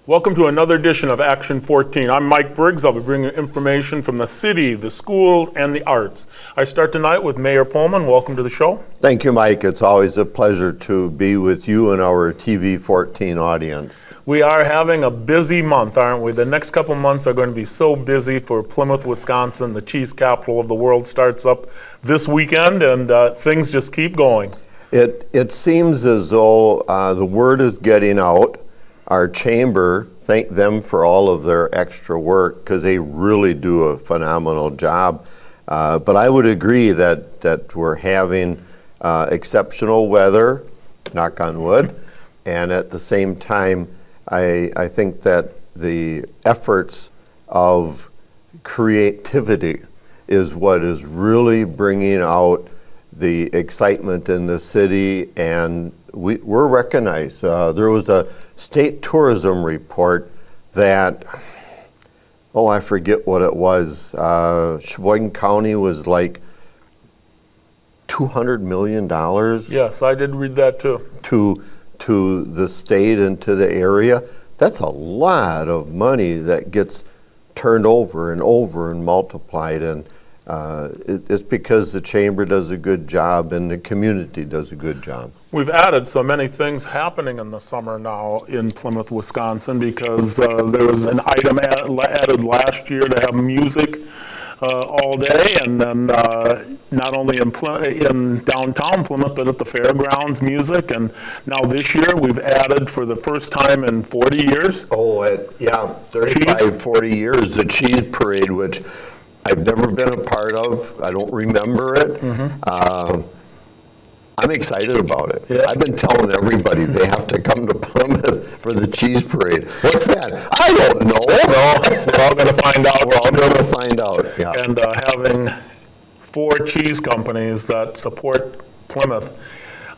Welcome to another edition of Action 14. I'm Mike Briggs. I'll be bringing information from the city, the schools, and the arts. I start tonight with Mayor Pullman. Welcome to the show. Thank you, Mike. It's always a pleasure to be with you and our TV 14 audience. We are having a busy month, aren't we? The next couple months are going to be so busy for Plymouth, Wisconsin. The cheese capital of the world starts up this weekend, and things just keep going. It seems as though the word is getting out. Our chamber, thank them for all of their extra work because they really do a phenomenal job. But I would agree that we're having exceptional weather, knock on wood, and at the same time, I think that the efforts of creativity is what is really bringing out the excitement in the city, and we're recognized. There was a state tourism report that, I forget what it was. Sheboygan County was like $200 million. Yes, I did read that too. To the state and to the area. That's a lot of money that gets turned over and multiplied, and it's because the chamber does a good job and the community does a good job. We've added so many things happening in the summer now in Plymouth, Wisconsin, because there was an item added last year to have music all day, and then not only in downtown Plymouth, but at the fairgrounds, music. And now this year, we've added for the first time in 40 years. 35, 40 years, the cheese parade, which I've never been a part of. I don't remember it. Mm-hmm. I'm excited about it. Yeah. I've been telling everybody they have to come to Plymouth for the cheese parade. What's that? I don't know. Well, we're all going to find out. We're all going to find out. Yeah. And having 4 cheese companies that support Plymouth,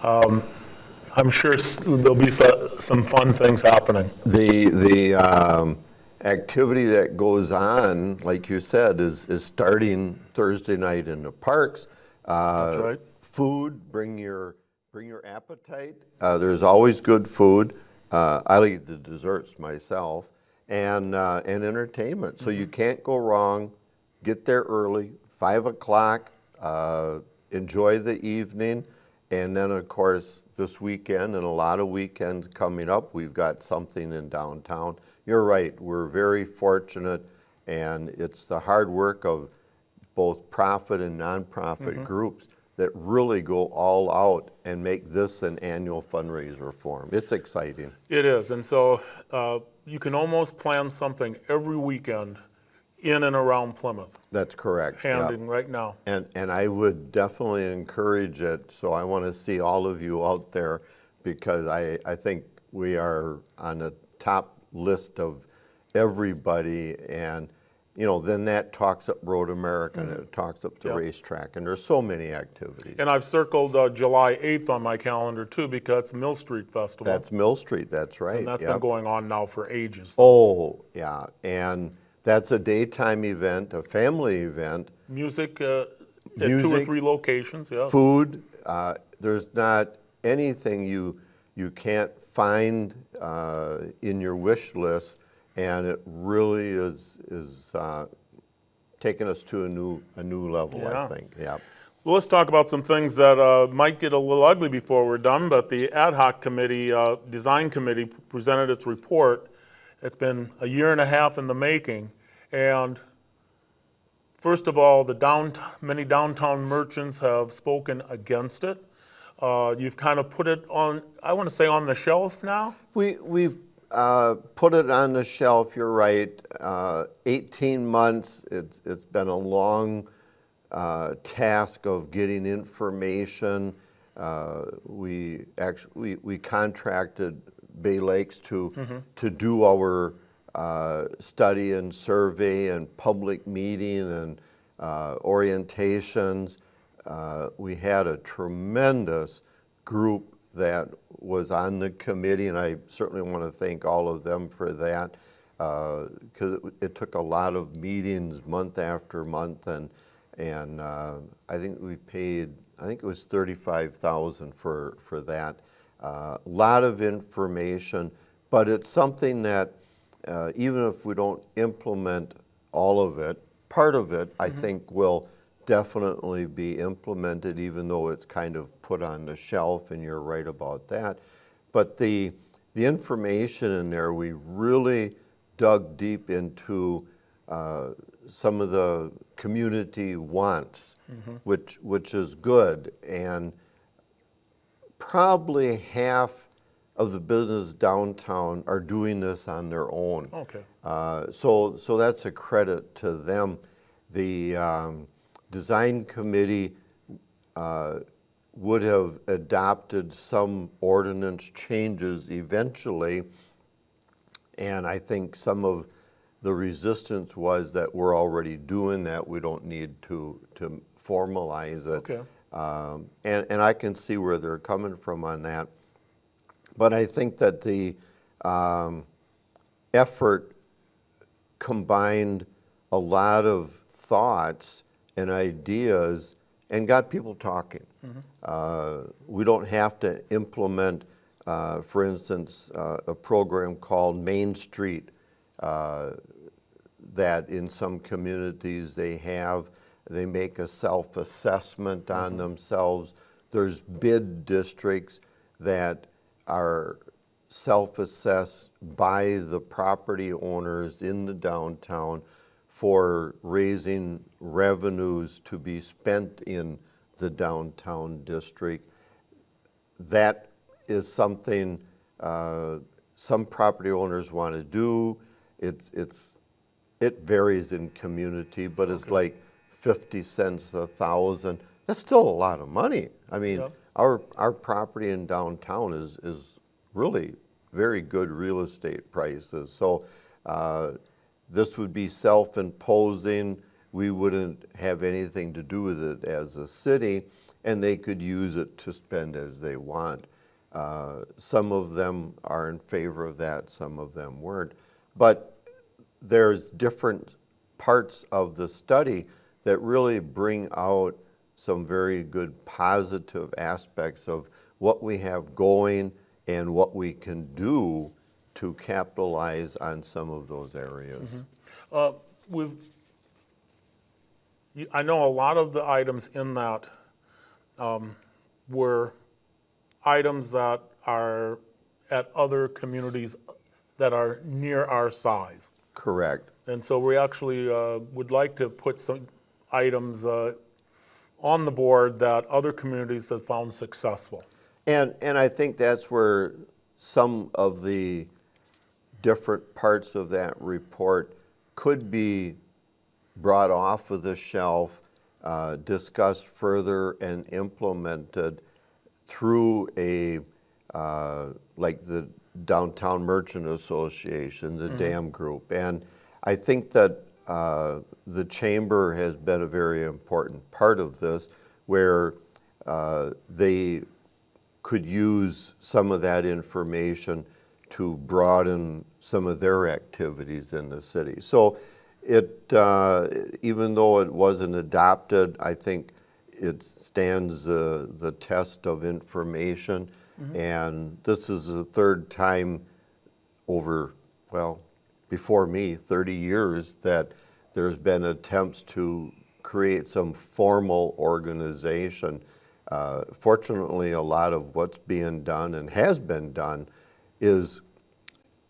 I'm sure there'll be some fun things happening. The activity that goes on, like you said, is starting Thursday night in the parks. That's right. Food, bring your appetite. There's always good food. I like the desserts myself, and entertainment. So you can't go wrong. Get there early, 5 o'clock. Enjoy the evening, and then of course this weekend and a lot of weekends coming up, we've got something in downtown. You're right. We're very fortunate, and it's the hard work of both profit and nonprofit groups that really go all out and make this an annual fundraiser for them. It's exciting. It is, and so you can almost plan something every weekend in and around Plymouth. That's correct. Right now. And I would definitely encourage it, so I want to see all of you out there because I think we are on the top list of everybody, and then that talks up Road America and it talks up the racetrack, and there's so many activities. And I've circled July 8th on my calendar too because it's Mill Street Festival. That's Mill Street, that's right. And that's been going on now for ages. Oh, yeah, and that's a daytime event, a family event. Music at 2 or 3 locations, yeah. Food, there's not anything you can't find in your wish list. And it really is taking us to a new level, I think. Yeah. Well, let's talk about some things that might get a little ugly before we're done. But the ad hoc committee, design committee, presented its report. It's been a year and a half in the making. And first of all, many downtown merchants have spoken against it. You've kind of put it on, I want to say, on the shelf now. We've put it on the shelf, you're right. 18 months, it's been a long task of getting information. We contracted Bay Lakes to do our study and survey and public meeting and orientations. We had a tremendous group that was on the committee, and I certainly want to thank all of them for that because it took a lot of meetings month after month, and I think we paid, I think it was $35,000 for that. A lot of information, but it's something that even if we don't implement all of it, part of it, I think, will definitely be implemented, even though it's kind of put on the shelf, and you're right about that. But the information in there, we really dug deep into some of the community wants, which is good. And probably half of the business downtown are doing this on their own. Okay. So that's a credit to them. The design committee would have adopted some ordinance changes eventually, and I think some of the resistance was that we're already doing that, we don't need to formalize it. Okay. And I can see where they're coming from on that. But I think that the effort combined a lot of thoughts and ideas and got people talking. We don't have to implement, for instance, a program called Main Street that in some communities they have. They make a self-assessment on themselves. There's bid districts that are self-assessed by the property owners in the downtown for raising revenues to be spent in the downtown district. That is something some property owners want to do. It varies in community, but it's like 50 cents a thousand. That's still a lot of money. I mean, our property in downtown is really very good real estate prices. So this would be self-imposing. We wouldn't have anything to do with it as a city, and they could use it to spend as they want. Some of them are in favor of that, some of them weren't. But there's different parts of the study that really bring out some very good positive aspects of what we have going and what we can do to capitalize on some of those areas. I know a lot of the items in that were items that are at other communities that are near our size. Correct. And so we actually would like to put some items on the board that other communities have found successful. And I think that's where some of the different parts of that report could be brought off of the shelf, discussed further, and implemented through a like the Downtown Merchant Association, the DAM group. And I think that the chamber has been a very important part of this, where they could use some of that information to broaden some of their activities in the city. So it, even though it wasn't adopted, I think it stands the test of information. And this is the third time over, well, before me, 30 years, that there's been attempts to create some formal organization. Fortunately, a lot of what's being done and has been done is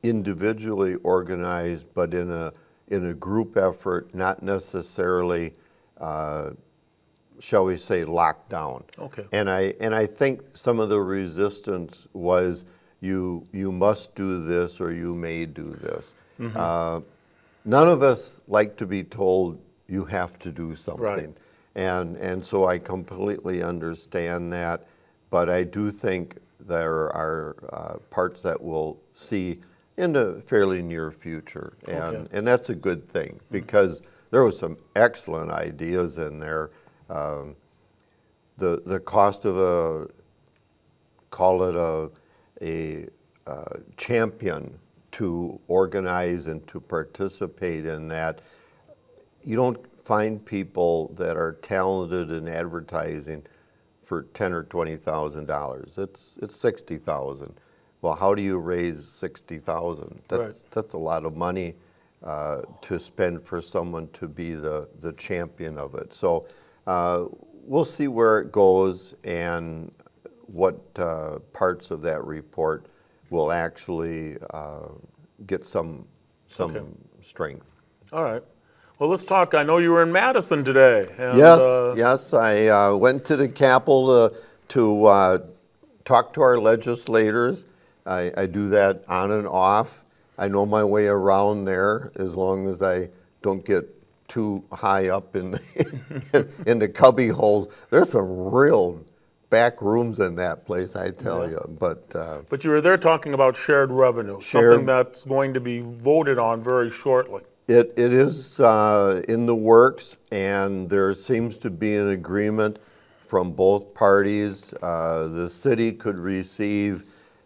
individually organized, but in a group effort, not necessarily, shall we say, locked down. Okay. And I think some of the resistance was you must do this or you may do this. None of us like to be told you have to do something. Right. And so I completely understand that, but I do think there are parts that we'll see in the fairly near future. And that's a good thing, because there was some excellent ideas in there. The cost of call it a champion to organize and to participate in that. You don't find people that are talented in advertising for $10,000 or $20,000. It's $60,000. well, how do you raise 60,000? Right. That's a lot of money to spend for someone to be the champion of it. So we'll see where it goes and what parts of that report will actually get some Okay. strength. All right. Well, let's talk. I know you were in Madison today. And, Yes. I went to the Capitol to talk to our legislators. I do that on and off. I know my way around there as long as I don't get too high up in in the cubby holes. There's some real back rooms in that place, I tell you. But you were there talking about shared revenue, something that's going to be voted on very shortly. It is in the works, and there seems to be an agreement from both parties. The city could receive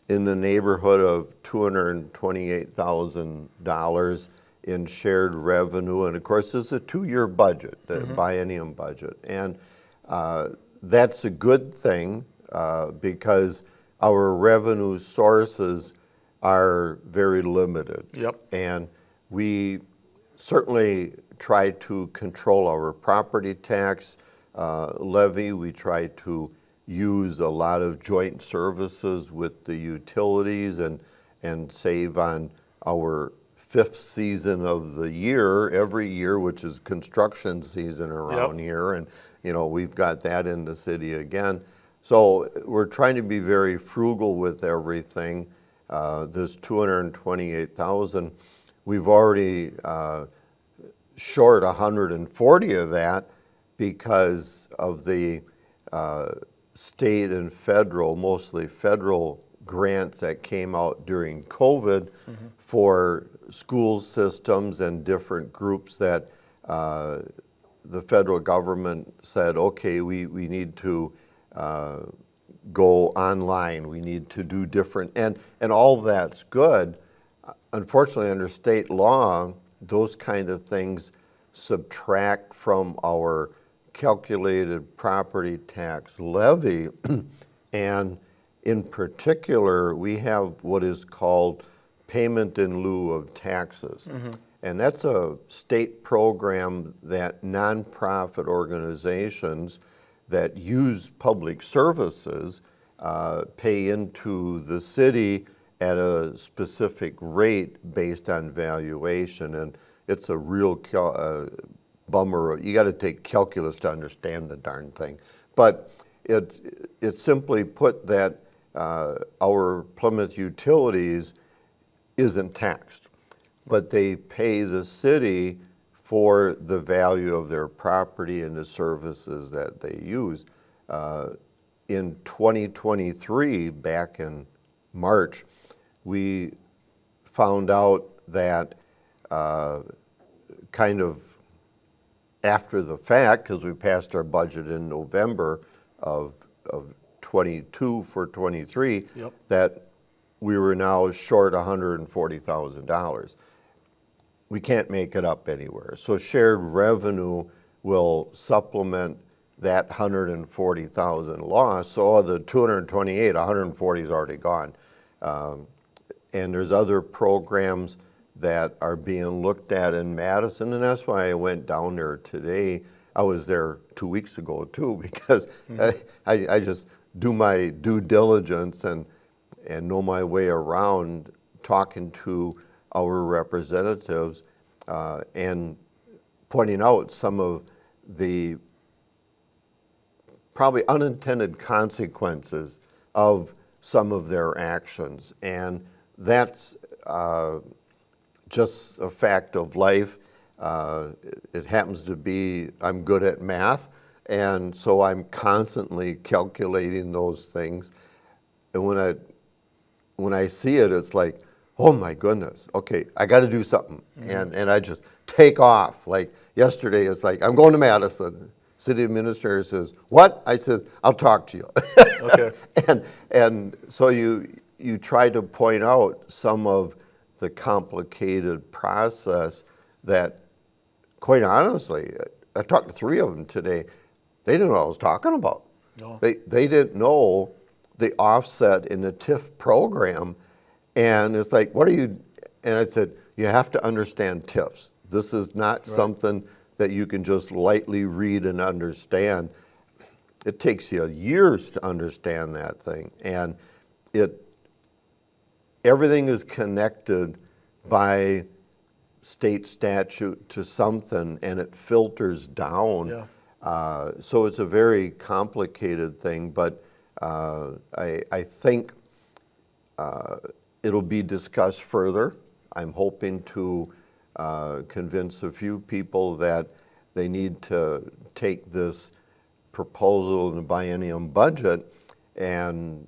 in the neighborhood of $228,000 in shared revenue, and of course, it's a 2-year budget, the biennium budget, and that's a good thing because our revenue sources are very limited. Yep. And we certainly try to control our property tax levy. We try to use a lot of joint services with the utilities and save on our 5th season of the year every year, which is construction season around here. And, we've got that in the city again. So we're trying to be very frugal with everything. This 228,000, we've already short 140 of that because of the state and federal, mostly federal grants that came out during COVID for school systems and different groups that the federal government said, okay, we need to go online, we need to do different, and all that's good. Unfortunately, under state law, those kind of things subtract from our calculated property tax levy. And in particular, we have what is called payment in lieu of taxes. And that's a state program that nonprofit organizations that use public services pay into the city at a specific rate based on valuation. And it's a real bummer. You got to take calculus to understand the darn thing. But it simply put that our Plymouth utilities isn't taxed, but they pay the city for the value of their property and the services that they use. In 2023, back in March, we found out that kind of after the fact, because we passed our budget in November of 22 for 23, that we were now short $140,000. We can't make it up anywhere. So shared revenue will supplement that 140,000 loss. So of the 228, 140 is already gone. And there's other programs that are being looked at in Madison, and that's why I went down there today. I was there 2 weeks ago too, because I just do my due diligence and know my way around talking to our representatives and pointing out some of the probably unintended consequences of some of their actions. And that's just a fact of life. It happens to be, I'm good at math, and so I'm constantly calculating those things. And when I see it, it's like, oh my goodness, okay, I got to do something. And I just take off. Like yesterday, it's like, I'm going to Madison. City administrator says, what? I says, I'll talk to you. Okay. And so you try to point out some of the complicated process that, quite honestly, I talked to 3 of them today. They didn't know what I was talking about. No. They didn't know the offset in the TIF program And it's like, what are you, and I said, you have to understand TIFs. This is not something that you can just lightly read and understand. It takes you years to understand that thing. And everything is connected by state statute to something, and it filters down. Yeah. So it's a very complicated thing, but I think it'll be discussed further. I'm hoping to convince a few people that they need to take this proposal in the biennium budget and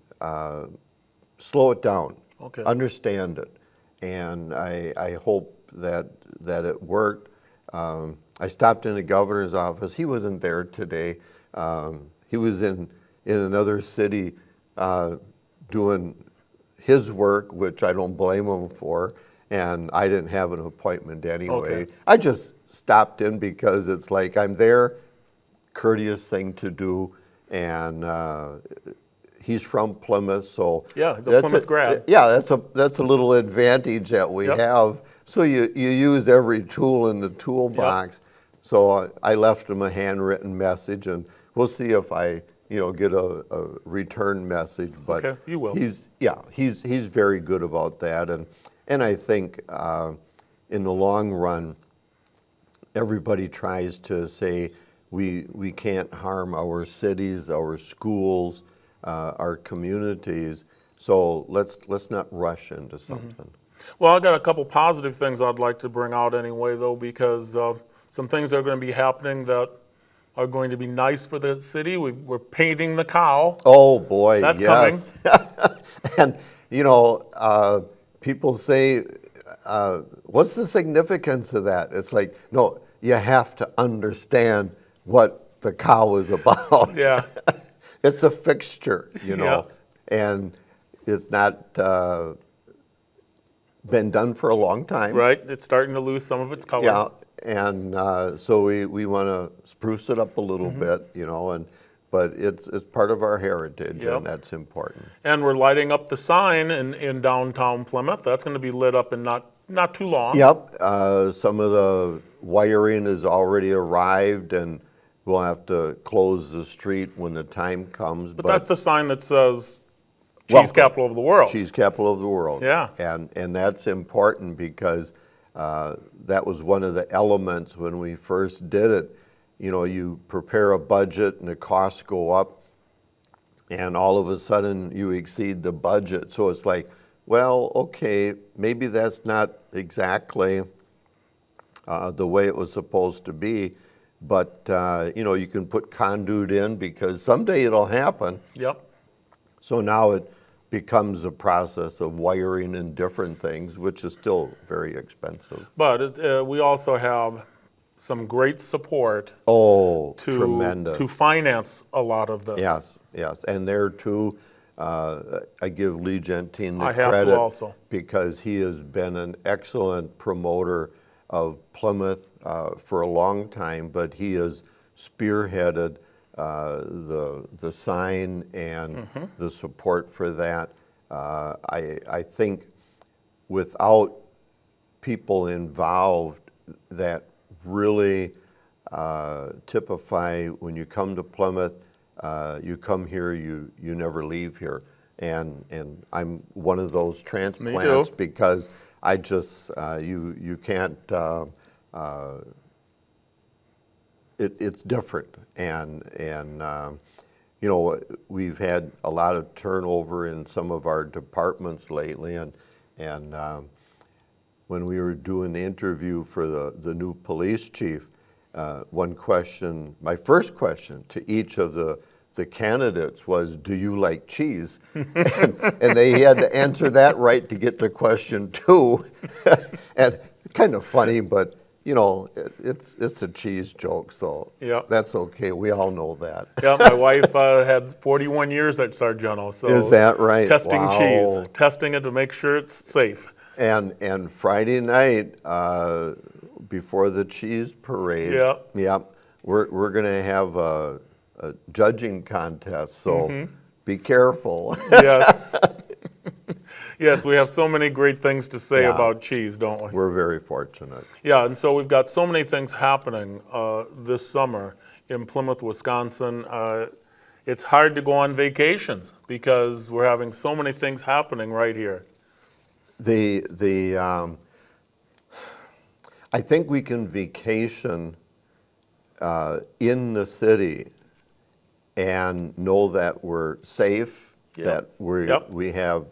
slow it down, Okay. understand it. And I hope that it worked. I stopped in the governor's office. He wasn't there today. He was in another city doing his work, which I don't blame him for, and I didn't have an appointment anyway. Okay. I just stopped in because it's like I'm there, courteous thing to do, and he's from Plymouth, so Yeah, he's a that's Plymouth grad. Yeah, that's a little advantage that we Yep. have. So you use every tool in the toolbox. So I left him a handwritten message, and we'll see if I get a return message. But Okay, you will. He's very good about that, and I think in the long run, everybody tries to say we can't harm our cities, our schools, our communities. So let's not rush into something. Well, I got a couple positive things I'd like to bring out anyway, though, because some things are going to be happening that are going to be nice for the city. We're painting the cow. Oh boy, That's yes. And people say, what's the significance of that? It's like, no, you have to understand what the cow is about. Yeah. It's a fixture, and it's not been done for a long time. Right. It's starting to lose some of its color. Yeah, and so we want to spruce it up a little bit, but it's part of our heritage, Yep. and that's important. And we're lighting up the sign in downtown Plymouth. That's going to be lit up in not too long. Yep, some of the wiring has already arrived, and we'll have to close the street when the time comes. But that's the sign that says Cheese Welcome. Capital of the World. Cheese capital of the world. Yeah. And that's important because that was one of the elements when we first did it. You prepare a budget and the costs go up, and all of a sudden you exceed the budget. So it's like, well, okay, maybe that's not exactly the way it was supposed to be, but you can put conduit in because someday it'll happen. Yep. So now it becomes a process of wiring and different things, which is still very expensive. But we also have some great support Oh, to tremendous. to finance a lot of this. Yes. And there too, I give Lee Gentine the I have to credit also. because he has been an excellent promoter of Plymouth for a long time, but he has spearheaded the sign and the support for that. I think without people involved that really typify when you come to Plymouth, you come here, you never leave here. And I'm one of those transplants because I just, you can't, it's different. And we've had a lot of turnover in some of our departments lately. And when we were doing the interview for the new police chief, my first question to each of the candidates was, do you like cheese? and they had to answer that right to get to question 2. And kind of funny, but it's a cheese joke, so that's okay. We all know that. Yeah, my wife had 41 years at Sargento, so is that right? Testing Wow. cheese, testing it to make sure it's safe. And Friday night before the cheese parade, we're gonna have a judging contest. So be careful. Yes. Yes, we have so many great things to say Yeah. about cheese, don't we? We're very fortunate. Yeah, and so we've got so many things happening this summer in Plymouth, Wisconsin. It's hard to go on vacations because we're having so many things happening right here. I think we can vacation in the city and know that we're safe, Yep. that Yep. we have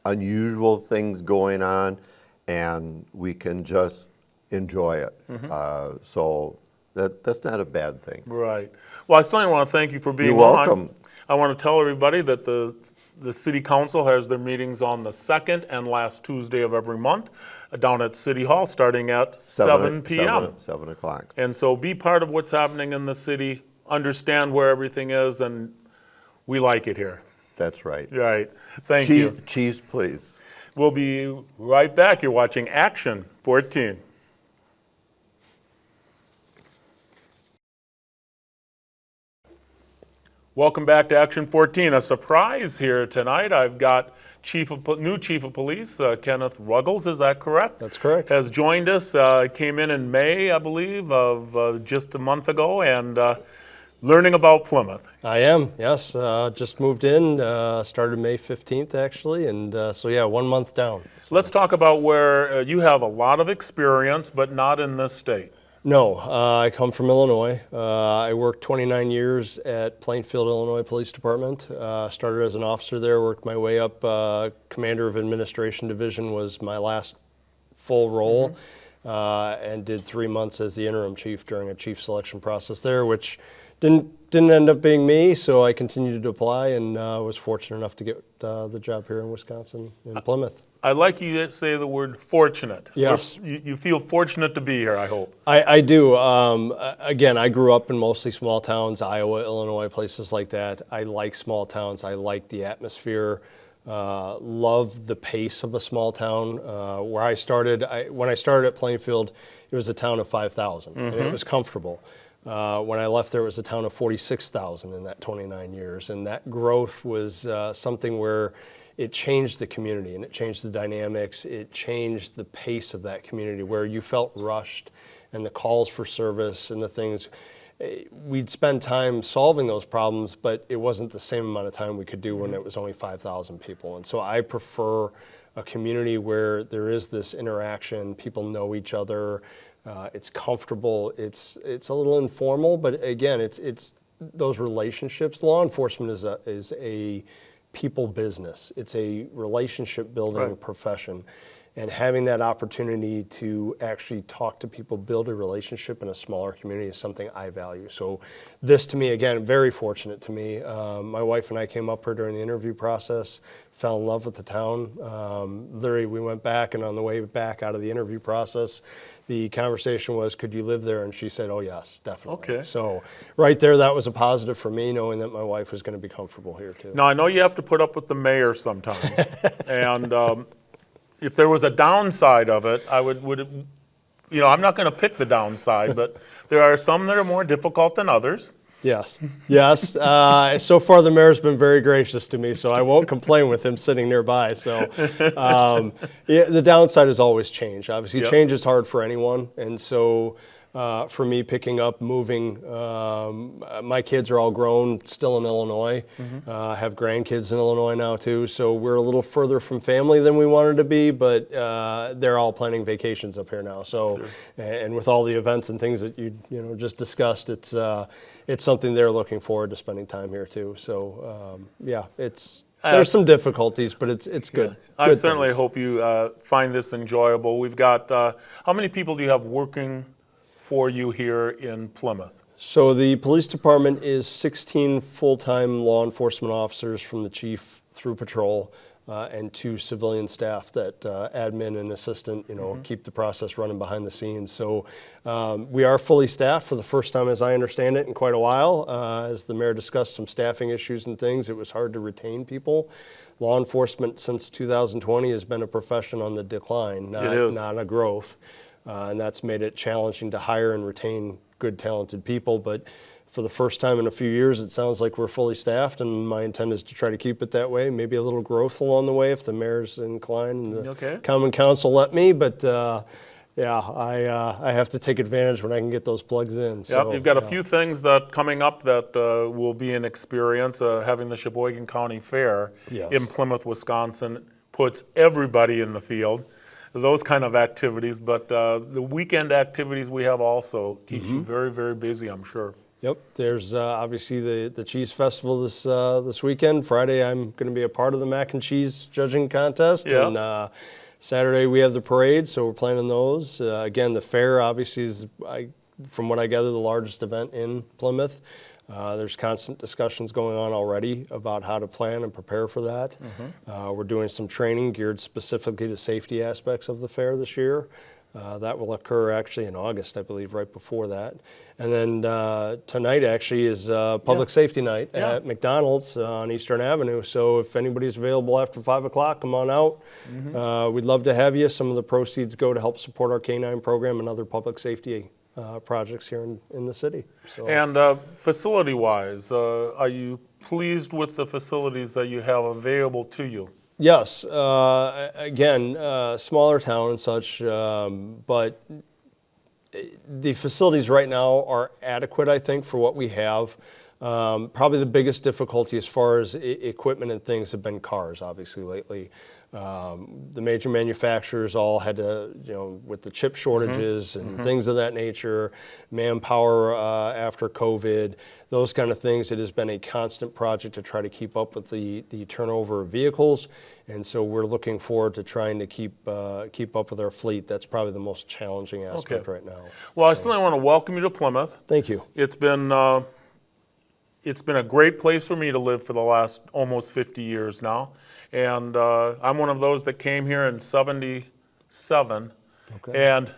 unusual things going on, and we can just enjoy it. So that's not a bad thing. Right. Well, I still want to thank you for being You're on. welcome. I want to tell everybody that the City Council has their meetings on the second and last Tuesday of every month down at City Hall, starting at 7 p.m. 7 o'clock. And so be part of what's happening in the city, understand where everything is, and we like it here. That's right. Right. Thank you. Cheese, please. We'll be right back. You're watching Action 14. Welcome back to Action 14. A surprise here tonight. I've got new Chief of Police, Kenneth Ruggles, is that correct? That's correct. Has joined us, came in May, I believe, of just a month ago, and learning about Plymouth. I am, yes. Just moved in, started May 15th actually, and so yeah, 1 month down. Let's talk about where you have a lot of experience, but not in this state. No, I come from Illinois. I worked 29 years at Plainfield, Illinois Police Department. Started as an officer there, worked my way up. Commander of Administration Division was my last full role, and did 3 months as the interim chief during a chief selection process there, which didn't end up being me, so I continued to apply and was fortunate enough to get the job here in Wisconsin, in Plymouth. I like you to say the word fortunate. Yes. You feel fortunate to be here, I hope. I do. Again, I grew up in mostly small towns, Iowa, Illinois, places like that. I like small towns. I like the atmosphere. Love the pace of a small town. Where I started, when I started at Plainfield, it was a town of 5,000, and it was comfortable. When I left there, it was a town of 46,000 in that 29 years, and that growth was something where it changed the community and it changed the dynamics. It changed the pace of that community where you felt rushed, and the calls for service and the things. We'd spend time solving those problems, but it wasn't the same amount of time we could do when it was only 5,000 people. And so I prefer a community where there is this interaction, people know each other, it's comfortable, it's a little informal, but again, it's those relationships. Law enforcement is a people business. It's a relationship building profession. And having that opportunity to actually talk to people, build a relationship in a smaller community is something I value. So this to me, again, very fortunate to me. My wife and I came up here during the interview process, fell in love with the town. Literally, we went back, and on the way back out of the interview process, the conversation was, could you live there? And she said, oh yes, definitely. Okay. So right there, that was a positive for me, knowing that my wife was going to be comfortable here too. Now, I know you have to put up with the mayor sometimes, and if there was a downside of it, I'm not going to pick the downside, but there are some that are more difficult than others. Yes, yes. So far, the mayor's been very gracious to me, so I won't complain with him sitting nearby. So the downside is always change. Obviously, change is hard for anyone, and so for me, picking up, moving, my kids are all grown, still in Illinois. Have grandkids in Illinois now too, so we're a little further from family than we wanted to be, but they're all planning vacations up here now. So, and with all the events and things that you just discussed, it's something they're looking forward to spending time here too. So there's some difficulties, but it's good. I certainly hope you find this enjoyable. We've got, how many people do you have working for you here in Plymouth? So the police department is 16 full-time law enforcement officers from the chief through patrol, and 2 civilian staff that admin and assistant, keep the process running behind the scenes. So we are fully staffed for the first time, as I understand it, in quite a while. As the mayor discussed some staffing issues and things, it was hard to retain people. Law enforcement since 2020 has been a profession on the decline, not a growth. And that's made it challenging to hire and retain good, talented people. But For the first time in a few years, it sounds like we're fully staffed, and my intent is to try to keep it that way. Maybe a little growth along the way if the mayor's inclined and the Okay. common council let me. But yeah, I have to take advantage when I can get those plugs in. Yep, So, you've got a yeah. few things that coming up that will be an experience. Having the Sheboygan County Fair Yes. in Plymouth, Wisconsin, puts everybody in the field. Those kind of activities, but the weekend activities we have also keeps you very, very busy, I'm sure. Yep, there's obviously the Cheese Festival this weekend. Friday, I'm going to be a part of the mac and cheese judging contest, Yeah. and Saturday we have the parade, so we're planning those. Again, the fair obviously is, from what I gather, the largest event in Plymouth. There's constant discussions going on already about how to plan and prepare for that. We're doing some training geared specifically to safety aspects of the fair this year. That will occur actually in August, I believe, right before that. And then tonight actually is Public Safety Night Yeah. at McDonald's on Eastern Avenue. So if anybody's available after 5 o'clock, come on out. We'd love to have you. Some of the proceeds go to help support our K-9 program and other public safety projects here in the city. So. And facility-wise, are you pleased with the facilities that you have available to you? Yes, again, smaller town and such, but the facilities right now are adequate, I think, for what we have. Probably the biggest difficulty as far as equipment and things have been cars, obviously, lately. The major manufacturers all had to, with the chip shortages and things of that nature, manpower after COVID, those kind of things. It has been a constant project to try to keep up with the turnover of vehicles, and so we're looking forward to trying to keep up with our fleet. That's probably the most challenging aspect right now. Well, I certainly want to welcome you to Plymouth. Thank you. It's been a great place for me to live for the last almost 50 years now. And I'm one of those that came here in '77 and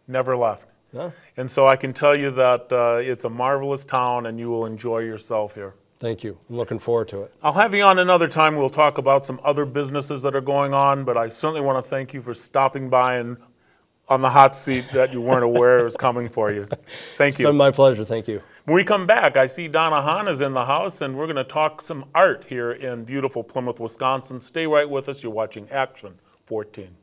never left. Yeah. And so I can tell you that it's a marvelous town and you will enjoy yourself here. Thank you. I'm looking forward to it. I'll have you on another time. We'll talk about some other businesses that are going on, but I certainly want to thank you for stopping by and on the hot seat that you weren't aware was coming for you. Thank you. It's been my pleasure. Thank you. When we come back, I see Donna Hahn is in the house, and we're going to talk some art here in beautiful Plymouth, Wisconsin. Stay right with us. You're watching Action 14.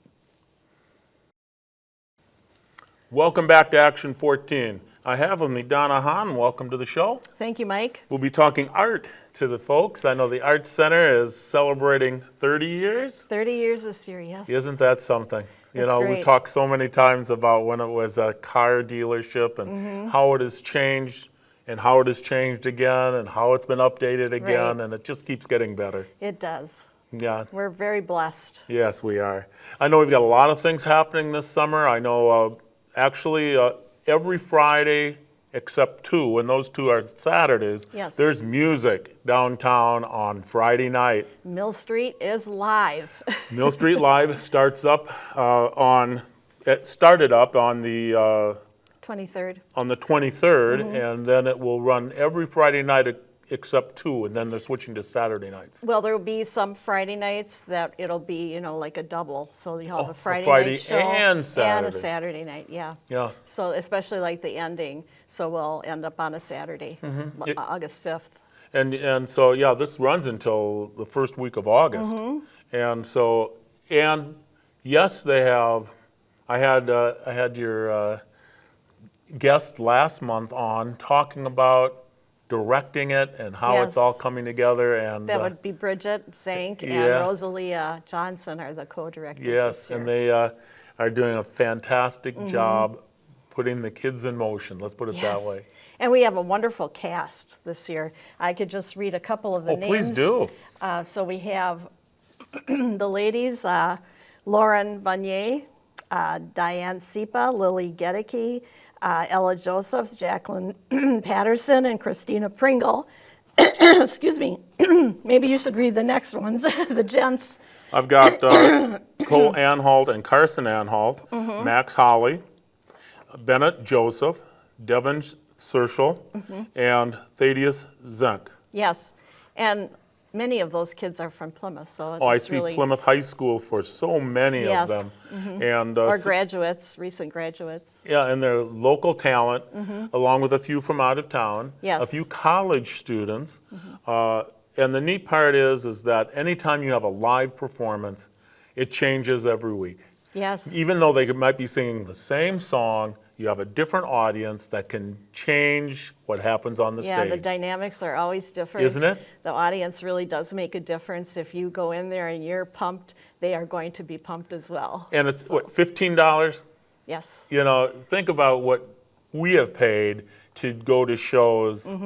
Welcome back to Action 14. I have with me Donna Hahn. Welcome to the show. Thank you, Mike. We'll be talking art to the folks. I know the Arts Center is celebrating 30 years. 30 years this year, yes. Isn't that something? You That's know, we great. talked so many times about when it was a car dealership and how it has changed and how it has changed again and how it's been updated again, Right. and it just keeps getting better. It does. Yeah. We're very blessed. Yes, we are. I know we've got a lot of things happening this summer. I know actually every Friday except two, and those two are Saturdays, Yes. there's music downtown on Friday night. Mill Street is live. Mill Street Live starts up it started up on the 23rd. 23rd, and then it will run every Friday night except two, and then they're switching to Saturday nights. Well, there will be some Friday nights that it'll be, like a double. So you'll have a Friday Friday night show and a Saturday. Saturday night, yeah. Yeah. So especially like the ending. So we'll end up on a Saturday, August 5th. And so, yeah, this runs until the first week of August. And so, and yes, they have, I had your guest last month on talking about directing it and how it's all Yes. coming together. And That would be Bridget Zank and yeah. Rosalia Johnson are the co-directors yes, this year. and they are doing a fantastic job putting the kids in motion. Let's put it that Yes. way. And we have a wonderful cast this year. I could just read a couple of the names. Please do. So we have the ladies, Lauren Vanier, Diane Sipa, Lily Gedicke, Ella Josephs, Jacqueline Patterson, and Christina Pringle. Excuse me. Maybe you should read the next ones, the gents. I've got Cole Anhalt and Carson Anhalt, Max Holly, Bennett Joseph, Devin Serschel, and Thaddeus Zenk. Yes. And many of those kids are from Plymouth, so it's Oh, I see really, Plymouth High School for so many of them. yes, And or graduates, recent graduates. yeah, and they're local talent, along with a few from out of town, a Yes. few college students. And the neat part is that anytime you have a live performance, it changes every week. Yes. Even though they might be singing the same song, you have a different audience that can change what happens on the Yeah, the stage. dynamics are always different. Isn't it? The audience really does make a difference. If you go in there and you're pumped, they are going to be pumped as well. And it's, what, $15? Yes. You know, think about what we have paid to go to shows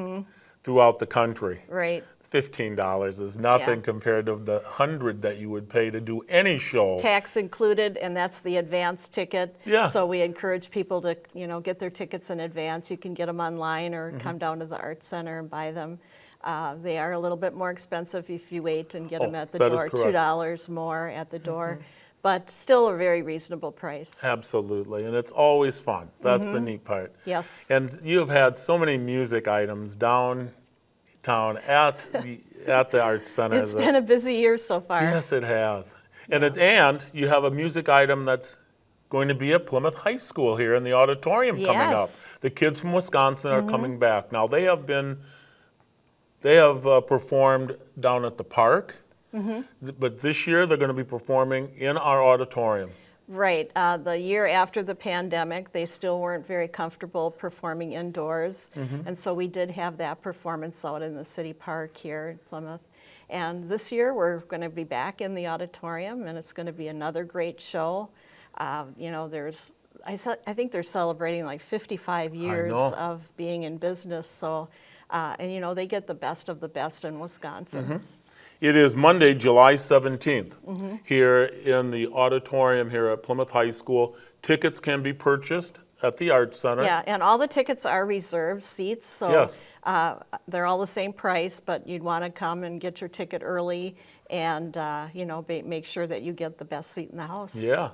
throughout the country. Right. $15 is nothing Yeah. compared to the 100 that you would pay to do any show. Tax included, and that's the advance ticket. Yeah. So we encourage people to, get their tickets in advance. You can get them online or come down to the Arts Center and buy them. They are a little bit more expensive if you wait and get them at the that is door, correct. $2 more at the door, but still a very reasonable price. Absolutely, and it's always fun. That's the neat part. Yes. And you have had so many music items downtown at the Arts Center. It's been a busy year so far. Yes, it has. And you have a music item that's going to be at Plymouth High School here in the auditorium coming up. Yes. The kids from Wisconsin are coming back. Now, they have performed down at the park, but this year they're going to be performing in our auditorium. Right. The year after the pandemic, they still weren't very comfortable performing indoors. And so we did have that performance out in the city park here in Plymouth. And this year we're going to be back in the auditorium, and it's going to be another great show. I think they're celebrating like 55 years know. of being in business. So, and they get the best of the best in Wisconsin. It is Monday, July 17th, here in the auditorium here at Plymouth High School. Tickets can be purchased at the Arts Center. Yeah, and all the tickets are reserved seats, so Yes. they're all the same price, but you'd want to come and get your ticket early and, make sure that you get the best seat in the house. Yeah,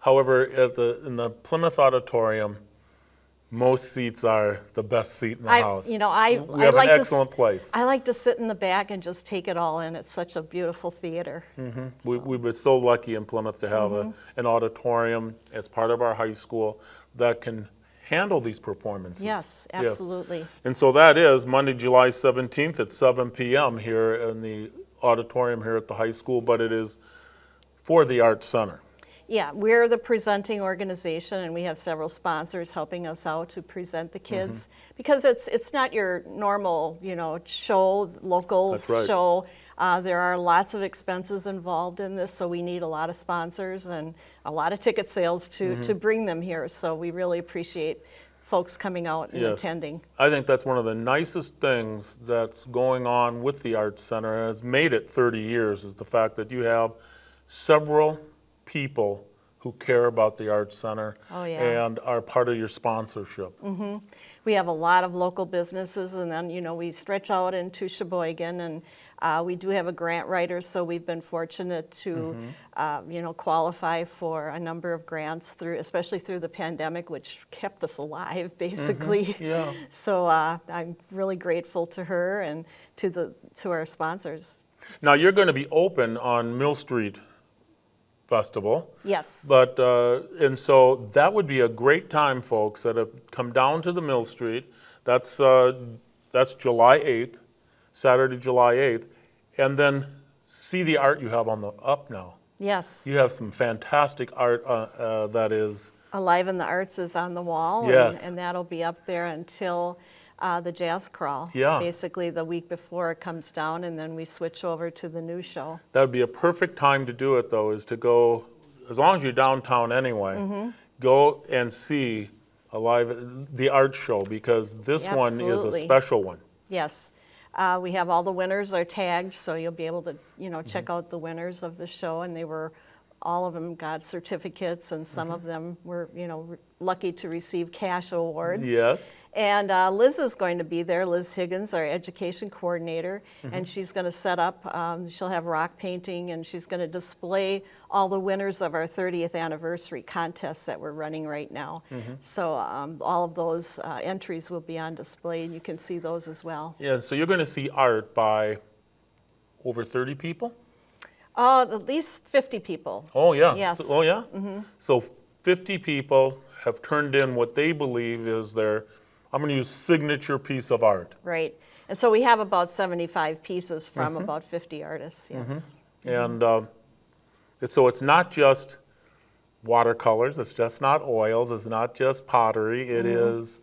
however, in the Plymouth Auditorium, most seats are the best seat in the house. We have like an excellent place. I like to sit in the back and just take it all in. It's such a beautiful theater. We've been so lucky in Plymouth to have an auditorium as part of our high school that can handle these performances. Yes, Yeah. absolutely. And so that is Monday, July 17th at 7 p.m. here in the auditorium here at the high school, but it is for the Arts Center. Yeah, we're the presenting organization, and we have several sponsors helping us out to present the kids because it's not your normal, show, local That's right. show. There are lots of expenses involved in this, so we need a lot of sponsors and a lot of ticket sales to bring them here. So we really appreciate folks coming out and Yes. attending. I think that's one of the nicest things that's going on with the Arts Center and has made it 30 years is the fact that you have several people who care about the Arts Center Oh, yeah. and are part of your sponsorship. We have a lot of local businesses, and then, we stretch out into Sheboygan, and we do have a grant writer, so we've been fortunate to, qualify for a number of grants especially through the pandemic, which kept us alive, basically. Yeah. So I'm really grateful to her and to our sponsors. Now, you're going to be open on Mill Street Festival. Yes. But, and so that would be a great time, folks, that have come down to the Mill Street. That's July 8th, Saturday, July 8th, and then see the art you have on the up now. Yes. You have some fantastic art that is, Alive in the Arts is on the wall, Yes. and that'll be up there until the jazz crawl. Yeah. Basically the week before it comes down, and then we switch over to the new show. that would be a perfect time to do it, though, is to go, as long as you're downtown anyway, go and see the art show, because this one is a Absolutely. special one. Yes. We have all the winners are tagged, so you'll be able to, check out the winners of the show, and all of them got certificates, and some of them were, lucky to receive cash awards. Yes. And Liz is going to be there, Liz Higgins, our education coordinator, and she's going to set up, she'll have rock painting, and she's going to display all the winners of our 30th anniversary contest that we're running right now. So all of those entries will be on display, and you can see those as well. Yeah, so you're going to see art by over 30 people? At least 50 people. Oh, yeah. Yes. So, oh, yeah? So 50 people have turned in what they believe is their, I'm going to use signature piece of art. Right. And so we have about 75 pieces from about 50 artists, yes. And so it's not just watercolors, it's just not oils, it's not just pottery, it is,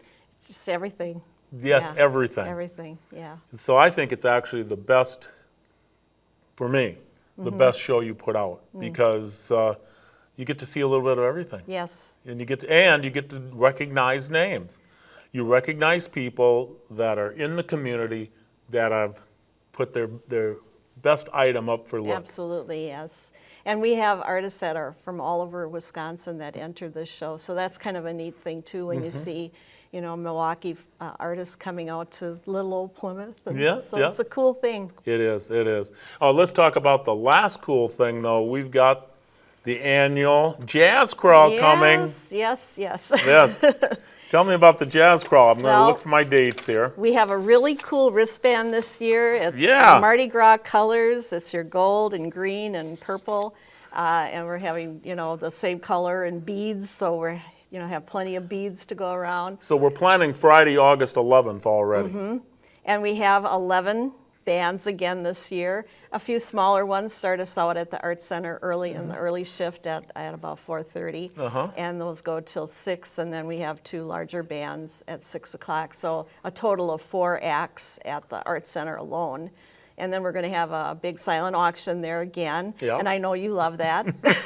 Just everything. yes, Yeah. everything. Everything, yeah. So I think it's actually the best, for me, the best show you put out because you get to see a little bit of everything. Yes. And you get to recognize names. You recognize people that are in the community that have put their best item up for look. Absolutely, yes. And we have artists that are from all over Wisconsin that enter this show. So that's kind of a neat thing too when you see, you know, Milwaukee artists coming out to little old Plymouth. And Yeah, so yeah. it's a cool thing. It is, it is. Oh, let's talk about the last cool thing though. We've got the annual jazz crawl coming. Yes, yes. Yes. Tell me about the jazz crawl. I'm going to Well, look for my dates here. We have a really cool wristband this year. It's Yeah. Mardi Gras colors. It's your gold and green and purple. And we're having, you know, the same color and beads. So we're, you know, have plenty of beads to go around. So we're planning Friday, August 11th already. And we have 11 bands again this year. A few smaller ones start us out at the Art Center early in the early shift at about 4:30. And those go till 6, and then we have 2 larger bands at 6 o'clock. So a total of 4 acts at the Art Center alone. And then we're going to have a big silent auction there again. Yeah. And I know you love that. I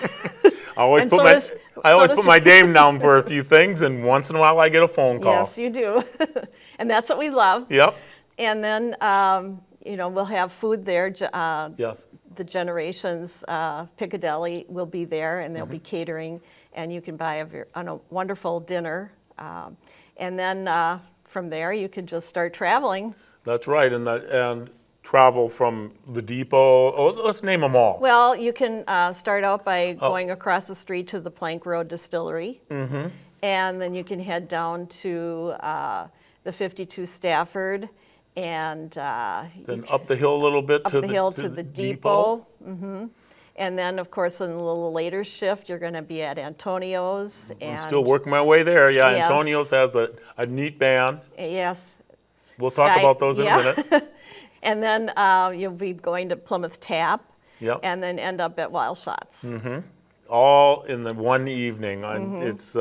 always And put so my does- I always so does put my name down for a few things, and once in a while I get a phone call. Yes, you do. And that's what we love. Yep. And then, you know, we'll have food there. Yes. The Generations Piccadilly will be there, and they'll be catering, and you can buy a wonderful dinner. And then from there, you can just start traveling. That's right, and travel from the depot. Oh, let's name them all. Well, you can start out by going across the street to the Plank Road Distillery, and then you can head down to the 52 Stafford, and Then up the hill a little bit up to the hill to the depot. And then, of course, in a little later shift, you're going to be at Antonio's. I'm And still working my way there. Yeah, Yes. Antonio's has a neat band. Yes. We'll talk Sky- about those in yeah. a minute. And then you'll be going to Plymouth Tap. Yep. And then end up at Wild Shots. All in the one evening. It's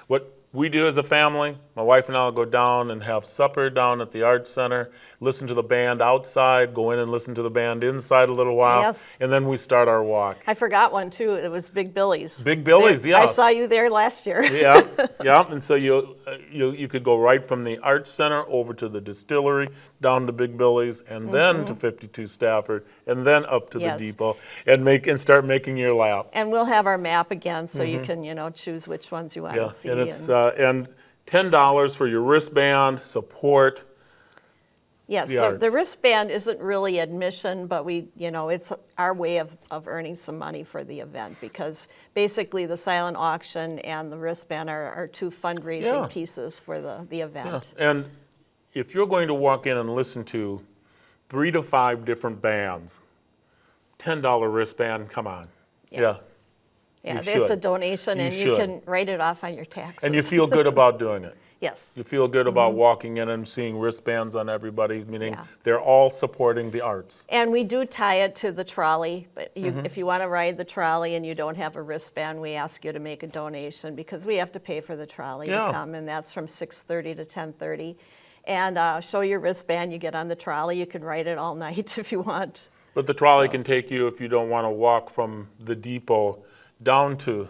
what we do as a family. My wife and I will go down and have supper down at the Arts Center, listen to the band outside, go in and listen to the band inside a little while, Yes. and then we start our walk. I forgot one, too. It was Big Billy's. Big Billy's, yeah. I saw you there last year. Yeah, yeah, and so you could go right from the Arts Center over to the distillery, down to Big Billy's, and then to 52 Stafford, and then up to Yes. the depot, and start making your lap. And we'll have our map again, so you can, you know, choose which ones you want Yeah, to see. and it's and $10 for your wristband support. Yes, the the arts. wristband isn't really admission, but we, you know, it's our way of earning some money for the event, because basically the silent auction and the wristband are 2 fundraising Yeah. pieces for the Yeah. event. And if you're going to walk in and listen to 3 to 5 different bands, $10 wristband, come on. Yeah. You Yeah, it's should. a donation, You and should. you can write it off on your taxes. And you feel good about doing it. Yes, You feel good about walking in and seeing wristbands on everybody, meaning Yeah. they're all supporting the arts. and we do tie it to the trolley, but if you want to ride the trolley and you don't have a wristband, we ask you to make a donation, because we have to pay for the trolley Yeah. to come, and that's from 6:30 to 10:30. And show your wristband, you get on the trolley, you can ride it all night if you want. But the trolley can take you, if you don't want to walk from the depot down to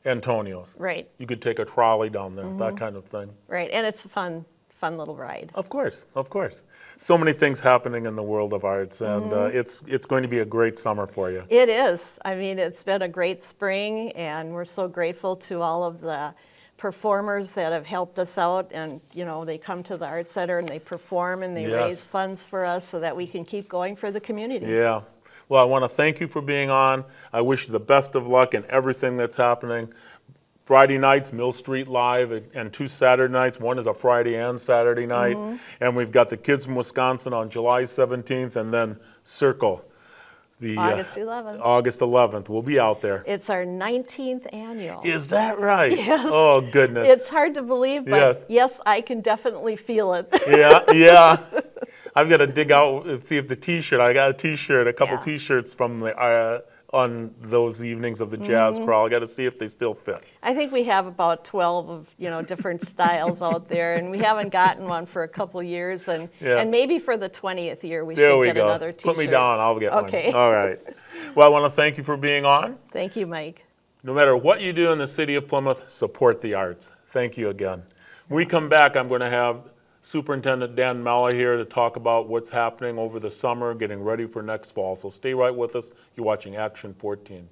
Antonio's. Right, You could take a trolley down there, that kind of thing. right, and it's a fun little ride. Of course, of course. So many things happening in the world of arts, and it's going to be a great summer for you. It is. I mean, it's been a great spring, and we're so grateful to all of the performers that have helped us out, and they come to the Art Center and they perform and they Yes. raise funds for us so that we can keep going for the community. Yeah. Well, I want to thank you for being on. I wish you the best of luck in everything that's happening. Friday nights, Mill Street Live, and 2 Saturday nights. One is a Friday and Saturday night. And we've got the Kids from Wisconsin on July 17th, and then Circle. The, August 11th. August 11th. We'll be out there. It's our 19th annual. Is that right? Yes. Oh, goodness. It's hard to believe, but Yes. yes, I can definitely feel it. Yeah. I've got to dig out and see if the T-shirt. I got a T-shirt, a couple Yeah. T-shirts from the on those evenings of the jazz crawl. I got to see if they still fit. I think we have about 12 of different styles out there, and we haven't gotten one for a couple years, and Yeah. and maybe for the 20th year we There should we get go. another T-shirt. Put me down. I'll get Okay. one. All right. Well, I want to thank you for being on. Thank you, Mike. No matter what you do in the city of Plymouth, support the arts. Thank you again. When we come back, I'm going to have Superintendent Dan Mella here to talk about what's happening over the summer, getting ready for next fall. So stay right with us. You're watching Action 14.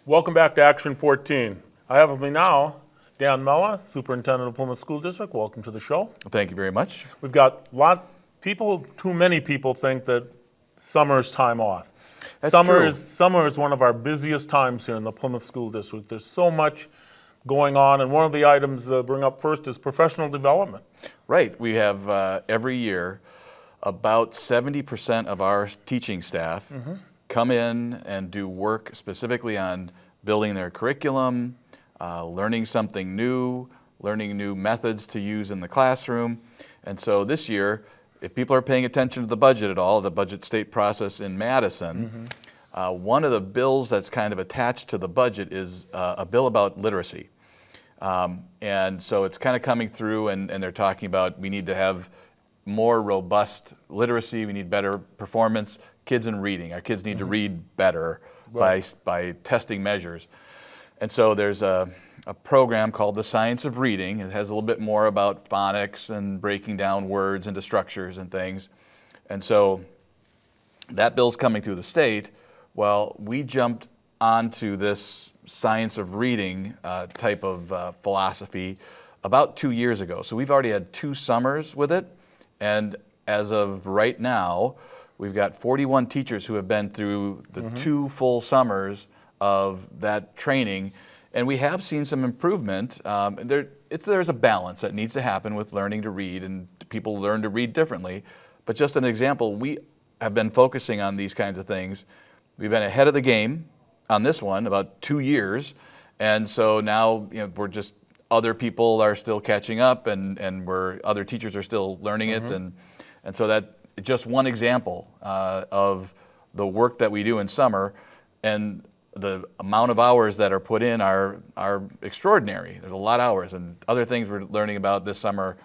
Welcome back to Action 14. I have with me now Dan Mella, Superintendent of Plymouth School District. Welcome to the show. Thank you very much. We've got too many people think that summer's time off. That's Summer true. is one of our busiest times here in the Plymouth School District. There's so much going on, and one of the items to bring up first is professional development. Right. We have every year about 70% of our teaching staff come in and do work specifically on building their curriculum, learning something new, learning new methods to use in the classroom. And so this year, if people are paying attention to the budget at all, the budget state process in Madison, one of the bills that's kind of attached to the budget is a bill about literacy. And so it's kind of coming through, and they're talking about we need to have more robust literacy, we need better performance, kids in reading. Our kids need to read better by testing measures. And so there's a program called The Science of Reading. It has a little bit more about phonics and breaking down words into structures and things. And so that bill's coming through the state. Well, we jumped onto this science of reading type of philosophy about 2 years ago. So we've already had 2 summers with it. And as of right now, we've got 41 teachers who have been through the 2 full summers of that training. And we have seen some improvement. There's a balance that needs to happen with learning to read, and people learn to read differently. But just an example, we have been focusing on these kinds of things. We've been ahead of the game on this one about 2 years. And so now we're just, other people are still catching up, and other teachers are still learning it. And so that just one example of the work that we do in summer, and the amount of hours that are put in are extraordinary. There's a lot of hours, and other things we're learning about this summer.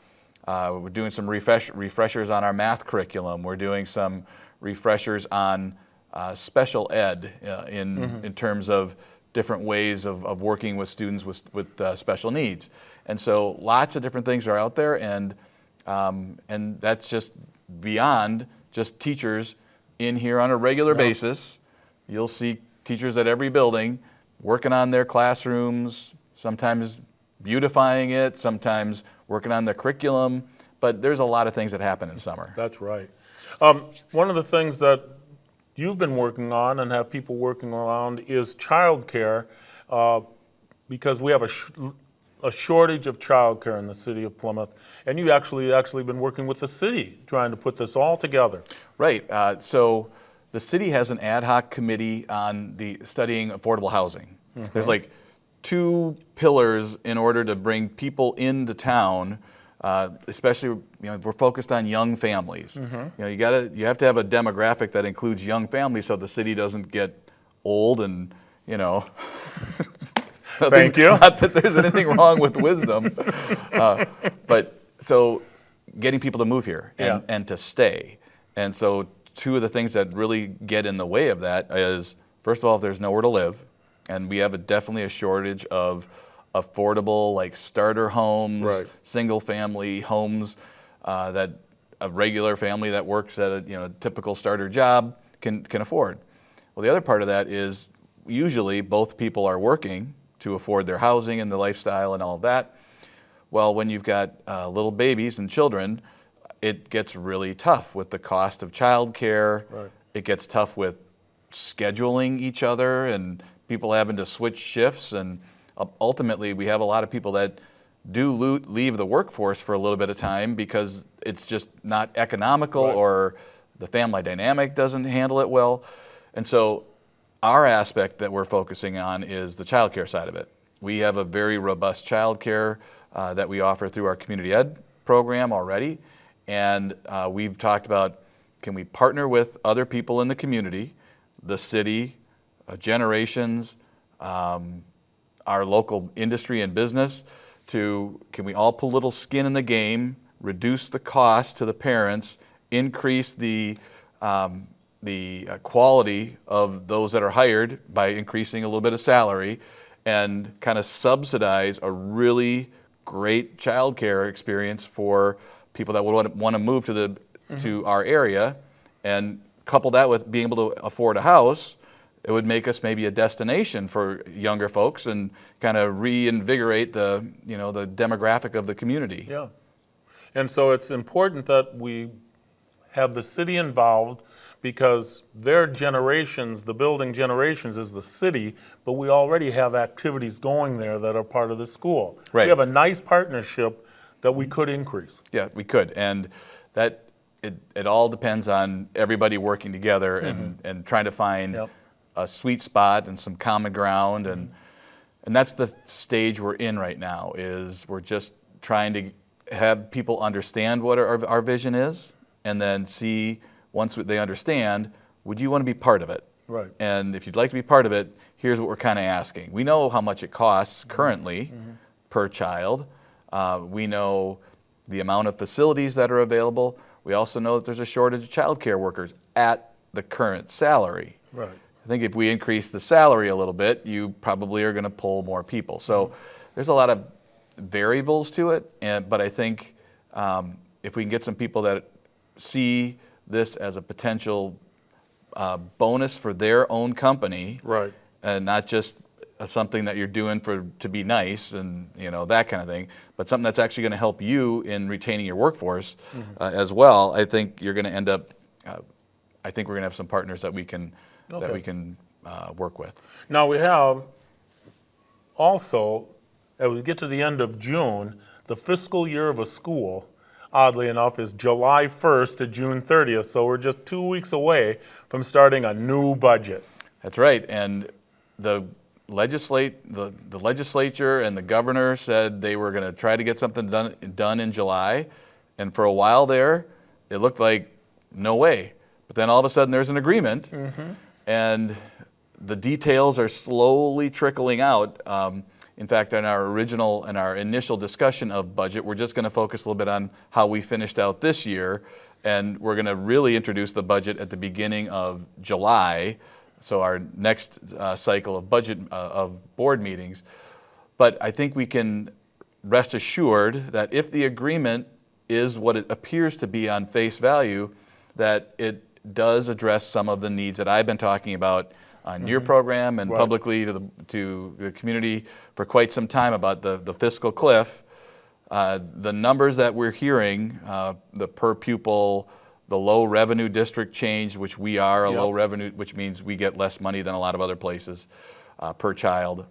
We're doing some refreshers on our math curriculum. We're doing some refreshers on special ed in terms of different ways of working with students with special needs. And so lots of different things are out there, and that's just beyond just teachers in here on a regular basis. You'll see teachers at every building working on their classrooms, sometimes beautifying it, sometimes working on their curriculum, but there's a lot of things that happen in summer. That's right. One of the things that you've been working on and have people working around is childcare, because we have a shortage of childcare in the city of Plymouth, and you actually been working with the city trying to put this all together. Right. So the city has an ad hoc committee on studying affordable housing. There's like 2 pillars in order to bring people into town, especially we're focused on young families. You have to have a demographic that includes young families so the city doesn't get old and Thank you. Not that there's anything wrong with wisdom, but so getting people to move here and to stay. And so 2 of the things that really get in the way of that is, first of all, if there's nowhere to live, and we have definitely a shortage of affordable, like starter homes, single family homes that a regular family that works at a typical starter job can afford. Well, the other part of that is usually both people are working to afford their housing and the lifestyle and all of that. Well, when you've got little babies and children, it gets really tough with the cost of childcare. Right. It gets tough with scheduling each other and people having to switch shifts. And ultimately, we have a lot of people that do leave the workforce for a little bit of time because it's just not economical Right. or the family dynamic doesn't handle it well. And so our aspect that we're focusing on is the childcare side of it. We have a very robust childcare that we offer through our community ed program already. And we've talked about, can we partner with other people in the community, the city, generations, our local industry and business, can we all put a little skin in the game, reduce the cost to the parents, increase the quality of those that are hired by increasing a little bit of salary, and kind of subsidize a really great childcare experience for people that would want to move to our area, and couple that with being able to afford a house. It would make us maybe a destination for younger folks and kind of reinvigorate the demographic of the community. Yeah. And so it's important that we have the city involved because their generations, the building generations is the city, but we already have activities going there that are part of the school. Right. We have a nice partnership that we could increase. Yeah, we could. And that it all depends on everybody working together and trying to find Yep. a sweet spot and some common ground. And that's the stage we're in right now, is we're just trying to have people understand what our vision is, and then see, once they understand, would you want to be part of it? Right. And if you'd like to be part of it, here's what we're kind of asking. We know how much it costs currently per child. We know the amount of facilities that are available. We also know that there's a shortage of childcare workers at the current salary. Right. I think if we increase the salary a little bit, you probably are going to pull more people. So there's a lot of variables to it, but I think if we can get some people that see this as a potential bonus for their own company, Right. and not just something that you're doing to be nice and that kind of thing, but something that's actually going to help you in retaining your workforce as well, I think you're going to end up. I think we're going to have some partners that we can work with. Now we have also, as we get to the end of June, the fiscal year of a school, oddly enough, is July 1st to June 30th. So we're just 2 weeks away from starting a new budget. That's right, and the legislature and the governor said they were going to try to get something done in July, and for a while there, it looked like no way. But then all of a sudden, there's an agreement, and the details are slowly trickling out. In fact, in our initial discussion of budget, we're just going to focus a little bit on how we finished out this year, and we're going to really introduce the budget at the beginning of July. So our next cycle of budget of board meetings. But I think we can rest assured that if the agreement is what it appears to be on face value, that it does address some of the needs that I've been talking about on your program and Right. publicly to the community for quite some time about the fiscal cliff. The numbers that we're hearing, the per pupil, the low revenue district change, which we are a Yep. low revenue, which means we get less money than a lot of other places per child,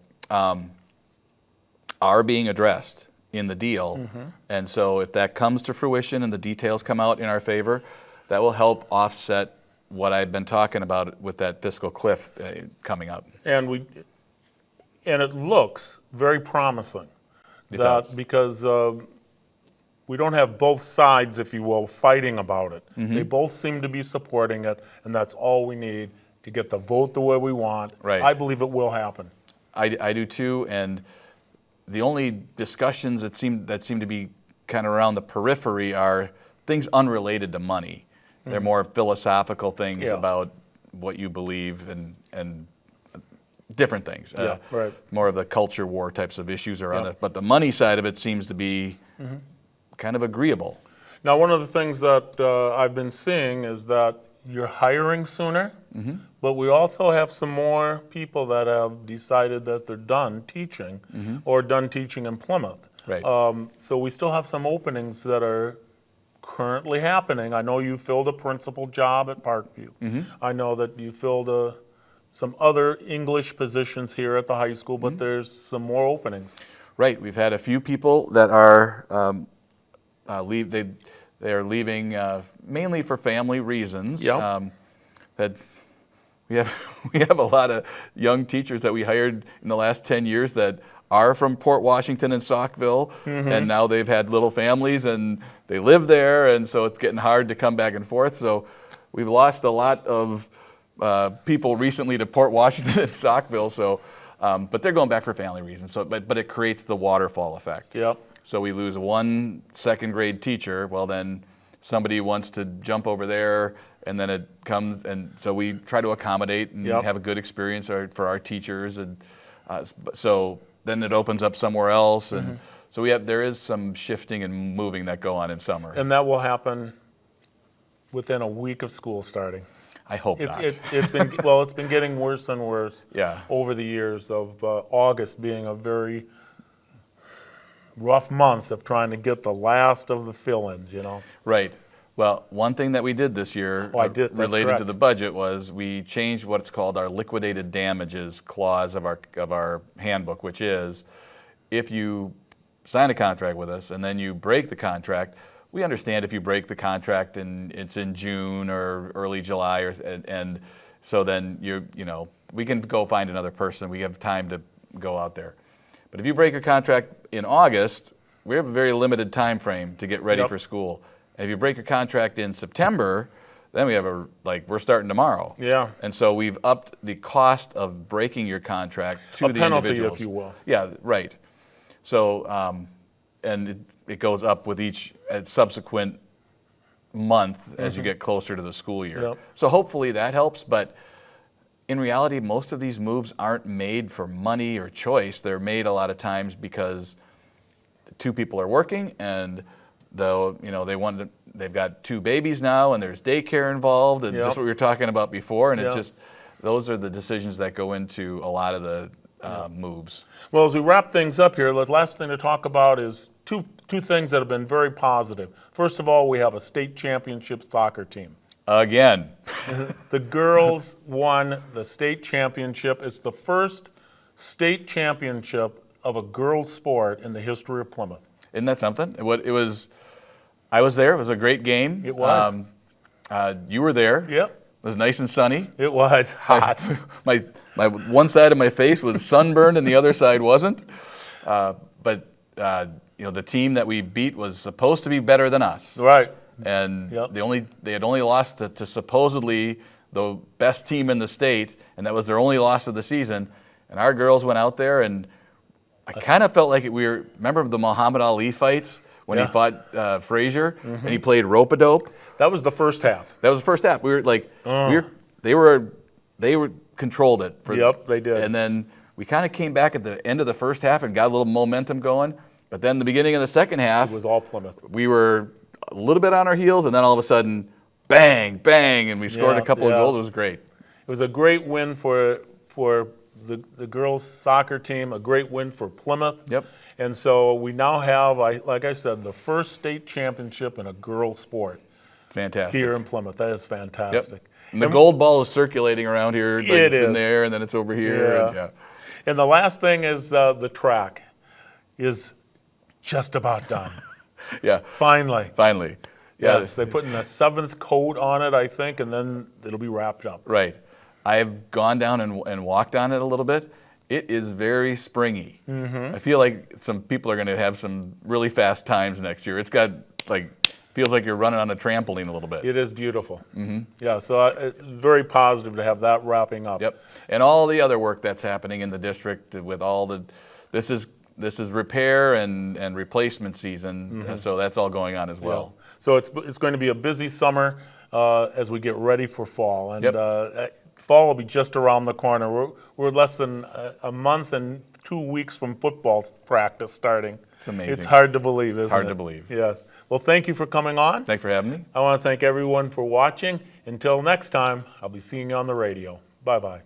are being addressed in the deal. And so if that comes to fruition and the details come out in our favor, that will help offset what I've been talking about with that fiscal cliff coming up. And it looks very promising. It does. Because we don't have both sides, if you will, fighting about it. They both seem to be supporting it, and that's all we need to get the vote the way we want. Right. I believe it will happen. I do too, and the only discussions that seem to be kind of around the periphery are things unrelated to money. They're more philosophical things Yeah. about what you believe and different things. Yeah, right. More of the culture war types of issues around Yeah. it. But the money side of it seems to be kind of agreeable. Now, one of the things that I've been seeing is that you're hiring sooner, but we also have some more people that have decided that they're done teaching or done teaching in Plymouth. Right. So we still have some openings that are currently happening. I know you filled a principal job at Parkview. I know that you filled some other English positions here at the high school, but there's some more openings. Right. We've had a few people that are they are leaving mainly for family reasons. Yep. That we have a lot of young teachers that we hired in the last 10 years that are from Port Washington and Saukville, and now they've had little families and they live there, and so it's getting hard to come back and forth. So we've lost a lot of people recently to Port Washington and Saukville. So, but they're going back for family reasons. So, but it creates the waterfall effect. Yep. So we lose one second grade teacher. Well, then somebody wants to jump over there, and then it comes, and so we try to accommodate and have a good experience for our teachers, and so then it opens up somewhere else, and so there is some shifting and moving that go on in summer. And that will happen within a week of school starting. I hope not. It's been well. It's been getting worse and worse. Yeah. Over the years of August being a very rough month of trying to get the last of the fill-ins. Right. Well, one thing that we did this year That's related correct. to the budget was we changed what's called our liquidated damages clause of our handbook, which is if you sign a contract with us and then you break the contract, we understand if you break the contract and it's in June or early July, and so then we can go find another person. We have time to go out there. But if you break a contract in August, we have a very limited time frame to get ready for school. And if you break a contract in September, then we have we're starting tomorrow. Yeah. And so we've upped the cost of breaking your contract to A the penalty, individuals. if you will. Yeah, right. So, and it goes up with each subsequent month as you get closer to the school year. Yep. So hopefully that helps, but in reality, most of these moves aren't made for money or choice. They're made a lot of times because two people are working, and they've got two babies now, and there's daycare involved, and just what we were talking about before. And it's just those are the decisions that go into a lot of the moves. Well, as we wrap things up here, the last thing to talk about is two things that have been very positive. First of all, we have a state championship soccer team. Again. The girls won the state championship. It's the first state championship of a girls' sport in the history of Plymouth. Isn't that something? I was there. It was a great game. It was. You were there. Yep. It was nice and sunny. It was hot. My one side of my face was sunburned and the other side wasn't. But the team that we beat was supposed to be better than us. Right. And Yep. they had only lost to supposedly the best team in the state, and that was their only loss of the season. And our girls went out there, and I kind of felt like remember the Muhammad Ali fights when he fought Frazier, and he played rope-a-dope? That was the first half. That was the first half. We were like, they were controlled it. Yep, they did. And then we kind of came back at the end of the first half and got a little momentum going. But then the beginning of the second half, It was all Plymouth. we were a little bit on our heels, and then all of a sudden, bang, bang, and we scored a couple of goals. It was great. It was a great win for the girls' soccer team, a great win for Plymouth. Yep. And so we now have, like I said, the first state championship in a girls' sport Fantastic. here in Plymouth. That is Yep. fantastic. And the gold ball is circulating around here. Like It it's in is. there, and then it's over here. Yeah. And, yeah. And the last thing is the track is just about done. Yeah. Finally. Finally. Yeah. Yes, they're putting the 7th coat on it, I think, and then it'll be wrapped up. Right. I've gone down and walked on it a little bit. It is very springy. Mm-hmm. I feel like some people are going to have some really fast times next year. It's got feels like you're running on a trampoline a little bit. It is beautiful. Mm-hmm. Yeah, so it's very positive to have that wrapping up. Yep. And all the other work that's happening in the district with this is repair and replacement season, so that's all going on as well. Yeah. So it's going to be a busy summer as we get ready for fall, and fall will be just around the corner. We're less than a month and 2 weeks from football practice starting. It's amazing. It's hard to believe, isn't it? Hard to believe. Yes. Well, thank you for coming on. Thanks for having me. I want to thank everyone for watching. Until next time, I'll be seeing you on the radio. Bye-bye.